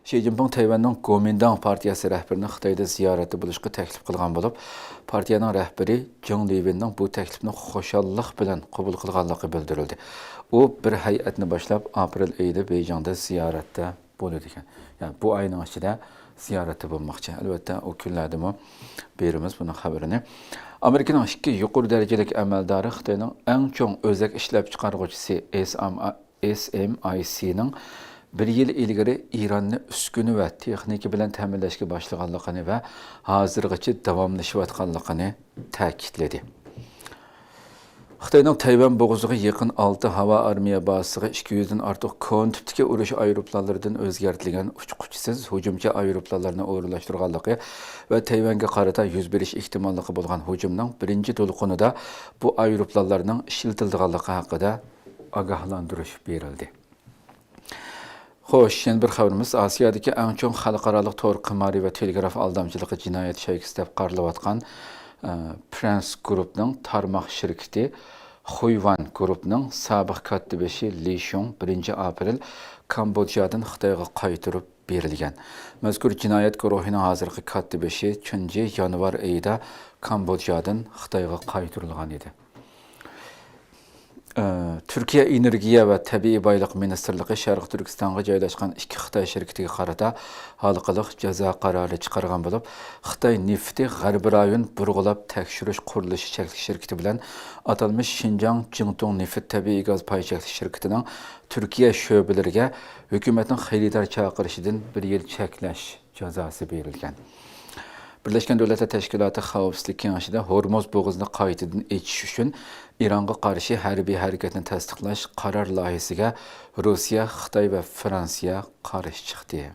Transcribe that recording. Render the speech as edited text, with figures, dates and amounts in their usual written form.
Xi Jinping Tayvanning Kuomintang partiyasi rəhbərini Xitayda ziyarəti buluşqa təklif qılğan olub, partiyanın rəhbəri Zhang Liwenning bu təklifni xoşallıq bilan qəbul qılğanlığı bildirildi. O bir heyətni başlab aprel ayında Beyjingdə ziyarətdə bo'ladi ekan. Yəni bu ayın içində ziyarəti olmaqçı. Əlbəttə o günlərdəmi berimiz bunun xəbərini. Amerikanın iki yuqori dərəcəlik əməldarı Xitayning ən çox özək işləb çıxarğıcısı SMIC-nin bir yıl ilgari İran'ı üskünü ve texniki bilen təminləşki başlığanlığını ve hazırgıçı davamlaşıyatqanlığını təkidledi. Xitayning Tayvan boğuzuğa yakın 6 hava armiya bazasıga 200'den artıq kon tipdiki uruş aeroplanlarından özgertilgan uçquchisiz hücumchi aeroplanlarını o'g'irlashtirganligi ve Tayvanga qarata yuz berish ehtimolliği bo'lgan hujumning birinchi to'lqinida bu aeroplanlarning ishlatilganligi haqida ogohlantirish berildi. Xo'sh, yana bir xabarimiz Osiyodagi eng chong xalqaro tor qimori va telegraf aldamchiligi jinoyat shaykisi deb qaralayotgan Prince Group'ning tarmoq shirkati Huyvan Group'ning sobiq kotibi Li Shun 1 aprel Kambodjadan Xitoyga qaytirib berilgan. Mazkur jinoyat guruhining hozirgi kotibi 3 yanvar oyida Kambodjadan Xitoyga qaytirilgan edi. Türkiye Energiya ve Tabiiy Boyliq Ministerliği Sharq Turkistonga joylashgan 2 Xitoy shirkatiga qarata xalqaro jazo qarori chiqargan bo'lib, Xitoy nefti G'arbiy rayon burg'ulab tekshirish qurilishi cheklik shirkati bilan atalmış Xinjiang Jingtong neft tabiiy gaz pay cheklik shirkatining Türkiye sho'balariga hukumatning xaridor chaqirishidan 1 yil cheklash jazosi berilgan. Birleşken Devletler Teşkilatı Xavfsizlik Kengashida Hormuz bo'g'izini qaytadan echish uchun İran'a qarshi harbiy harakatni tasdiqlash qaror loyihasiga Rossiya, Xitoy va Fransiya qarshi chiqdi.